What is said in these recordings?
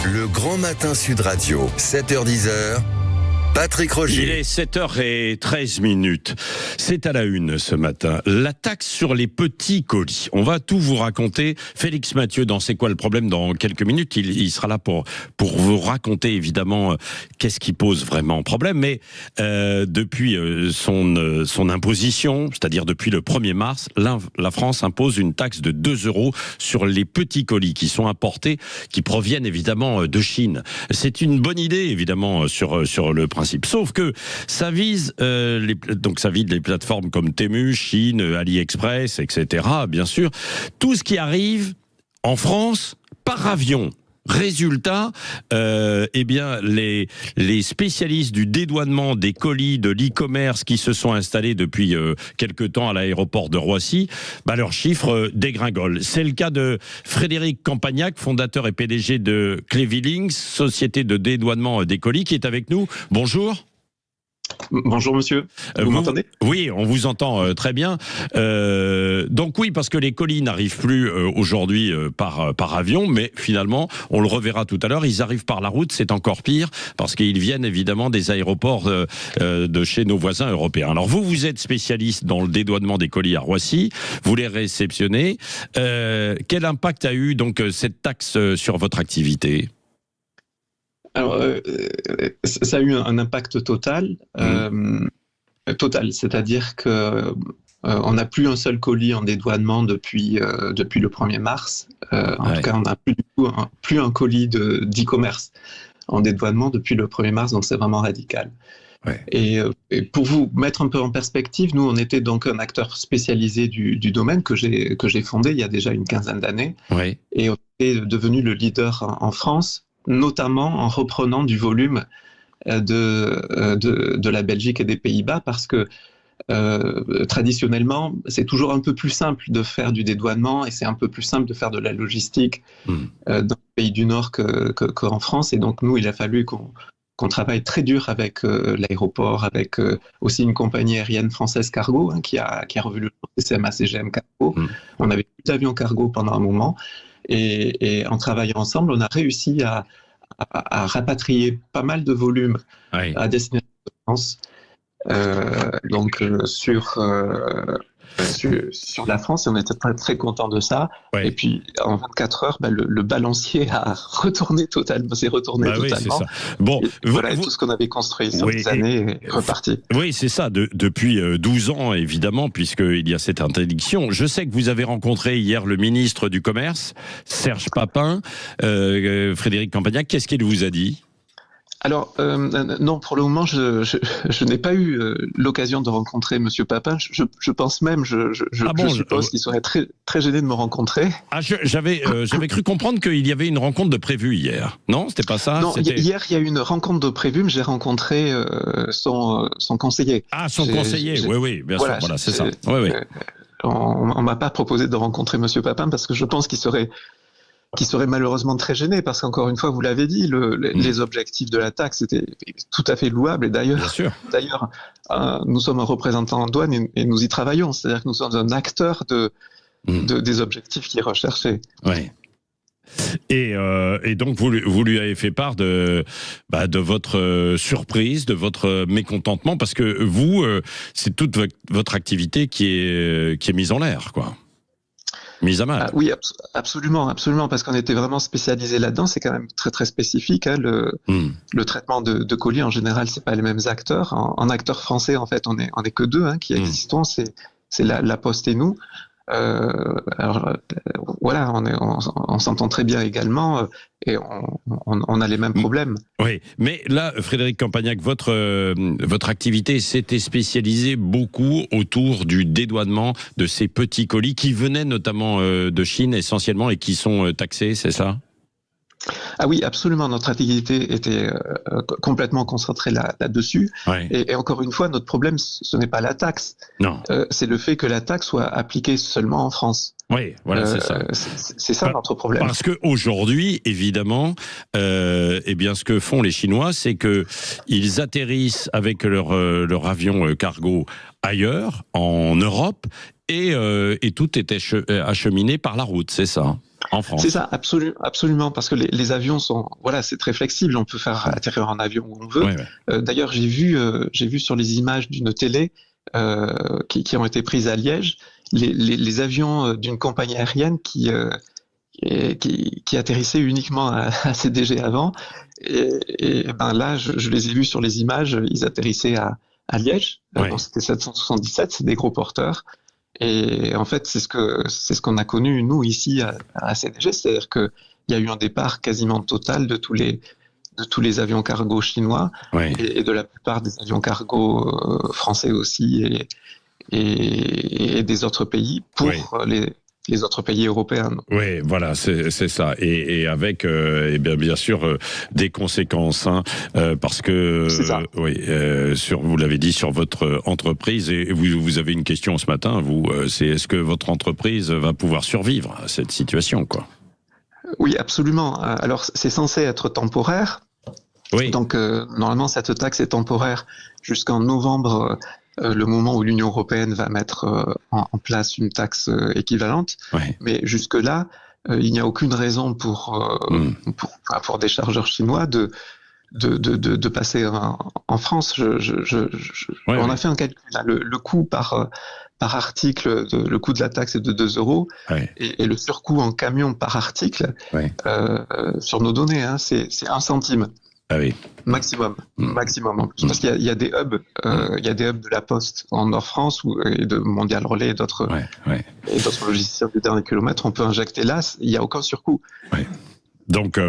Le Grand Matin Sud Radio, 7h-10h. Patrick Rogier. Il est 7h13. C'est à la une ce matin. La taxe sur les petits colis. On va tout vous raconter. Félix Mathieu, dans C'est quoi le problème, dans quelques minutes, il sera là pour vous raconter évidemment qu'est-ce qui pose vraiment problème. Mais depuis son imposition, c'est-à-dire depuis le 1er mars, la France impose une taxe de 2 € sur les petits colis qui sont importés, qui proviennent évidemment de Chine. C'est une bonne idée évidemment sur le principe. Sauf que ça vise les plateformes comme Temu, Chine, AliExpress, etc. Bien sûr, tout ce qui arrive en France par avion. Résultat, les spécialistes du dédouanement des colis de l'e-commerce qui se sont installés depuis quelque temps à l'aéroport de Roissy, leurs chiffres dégringolent. C'est le cas de Frédéric Campagnac, fondateur et PDG de Clevilings, société de dédouanement des colis, qui est avec nous. Bonjour. Bonjour monsieur, vous m'entendez ? Oui, on vous entend très bien. Donc oui, parce que les colis n'arrivent plus aujourd'hui par avion, mais finalement, on le reverra tout à l'heure, ils arrivent par la route, c'est encore pire, parce qu'ils viennent évidemment des aéroports de chez nos voisins européens. Alors vous êtes spécialiste dans le dédouanement des colis à Roissy, vous les réceptionnez. Quel impact a eu donc cette taxe sur votre activité ? Alors, ça a eu un impact total, c'est-à-dire que on n'a plus un seul colis en dédouanement depuis le 1er mars. En tout cas, on n'a plus un colis d'e-commerce en dédouanement depuis le 1er mars, donc c'est vraiment radical. Ouais. Et pour vous mettre un peu en perspective, nous, on était donc un acteur spécialisé du domaine que j'ai fondé il y a déjà une quinzaine d'années, ouais. Et on est devenu le leader en France, notamment en reprenant du volume de la Belgique et des Pays-Bas, parce que traditionnellement, c'est toujours un peu plus simple de faire du dédouanement et c'est un peu plus simple de faire de la logistique dans les pays du Nord qu'en France. Et donc nous, il a fallu qu'on travaille très dur avec l'aéroport, avec aussi une compagnie aérienne française Cargo, qui a revu le CMA CGM Cargo. On avait plus d'avions cargo pendant un moment. Et en travaillant ensemble, on a réussi à rapatrier pas mal de volume à destination de France. Sur la France, et on était très, très contents de ça. Ouais. Et puis, en 24 heures, le balancier a retourné totalement. totalement. Oui, c'est ça. Bon, tout ce qu'on avait construit sur des années est reparti. Oui, c'est ça. Depuis 12 ans, évidemment, puisqu'il y a cette interdiction. Je sais que vous avez rencontré hier le ministre du Commerce, Serge Papin, Frédéric Campagnac. Qu'est-ce qu'il vous a dit ? Alors, non, pour le moment, je n'ai pas eu l'occasion de rencontrer Monsieur Papin. Je pense même, je suppose qu'il serait très, très gêné de me rencontrer. Ah, j'avais cru comprendre qu'il y avait une rencontre de prévue hier. Non, c'était pas ça ? Non, hier, il y a eu une rencontre de prévue, mais j'ai rencontré son conseiller. Ah, son conseiller, oui, bien sûr, voilà, c'est ça. Oui. On m'a pas proposé de rencontrer Monsieur Papin parce que je pense qu'il serait malheureusement très gêné, parce qu'encore une fois, vous l'avez dit, les objectifs de la taxe étaient tout à fait louables. Et d'ailleurs, nous sommes un représentant en douane et nous y travaillons. C'est-à-dire que nous sommes un acteur des objectifs qui est recherché. Ouais. Et donc vous lui avez fait part de votre surprise, de votre mécontentement, parce que vous, c'est toute votre activité qui est mise en l'air, quoi. Mise à mal. Oui, absolument, parce qu'on était vraiment spécialisé là-dedans. C'est quand même très très spécifique. Le traitement de colis en général, c'est pas les mêmes acteurs. En acteurs français, en fait, on est que deux qui existons. C'est la Poste et nous. Voilà, on s'entend très bien également et on a les mêmes problèmes. Oui, mais là, Frédéric Campagnac, votre activité s'était spécialisée beaucoup autour du dédouanement de ces petits colis qui venaient notamment de Chine essentiellement et qui sont taxés, c'est ça ? Ah oui, absolument. Notre activité était complètement concentrée là-dessus. Ouais. Et encore une fois, notre problème, ce n'est pas la taxe. Non. C'est le fait que la taxe soit appliquée seulement en France. Oui, voilà, c'est ça. C'est ça notre problème. Parce qu'aujourd'hui, évidemment, ce que font les Chinois, c'est qu'ils atterrissent avec leur avion cargo ailleurs, en Europe, et tout est acheminé par la route, c'est ça ? En France. C'est ça, absolument, parce que les avions sont, voilà, c'est très flexible. On peut faire atterrir un avion où on veut. Ouais, ouais. D'ailleurs, j'ai vu sur les images d'une télé qui ont été prises à Liège, les avions d'une compagnie aérienne qui atterrissaient uniquement à CDG avant. Et ben là, je les ai vus sur les images. Ils atterrissaient à Liège. Ouais. Donc c'était 777, c'est des gros porteurs. Et en fait, c'est ce qu'on a connu, nous, ici, à CDG, c'est-à-dire qu'il y a eu un départ quasiment total de tous les avions cargo chinois Ouais. et de la plupart des avions cargo français aussi et des autres pays pour les autres pays européens. Oui, voilà, c'est ça. Et avec, bien sûr, des conséquences, hein, parce que, C'est ça. vous l'avez dit, sur votre entreprise, et vous avez une question ce matin, c'est est-ce que votre entreprise va pouvoir survivre à cette situation, quoi? Oui, absolument. Alors, c'est censé être temporaire. Oui. Donc, normalement, cette taxe est temporaire jusqu'en novembre, le moment où l'Union européenne va mettre en place une taxe équivalente. Ouais. Mais jusque-là, il n'y a aucune raison pour des chargeurs chinois de passer en France. On a fait un calcul. Là, le coût par article, le coût de la taxe est de 2 €, et le surcoût en camion par article, sur nos données, hein, c'est 1 centime. Ah oui. Maximum en plus. Parce qu'il y a des hubs, il y a des hubs de la Poste en Nord-France et de Mondial Relais et d'autres logiciels de dernier kilomètre. On peut injecter là, il n'y a aucun surcoût. Ouais. Donc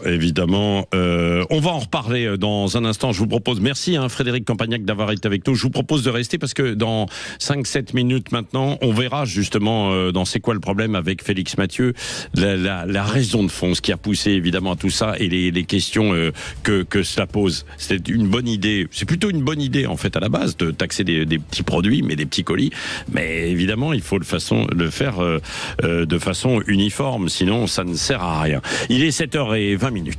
évidemment, on va en reparler dans un instant. Je vous propose, merci Frédéric Campagnac d'avoir été avec nous. Je vous propose de rester parce que dans 5-7 minutes maintenant, on verra justement dans C'est quoi le problème avec Félix Mathieu, la raison de fond, ce qui a poussé évidemment à tout ça et les questions que cela pose. C'est une bonne idée, c'est plutôt une bonne idée en fait à la base de taxer des petits produits, mais des petits colis. Mais évidemment, il faut le faire de façon uniforme, sinon ça ne sert à rien. Il est 7h20.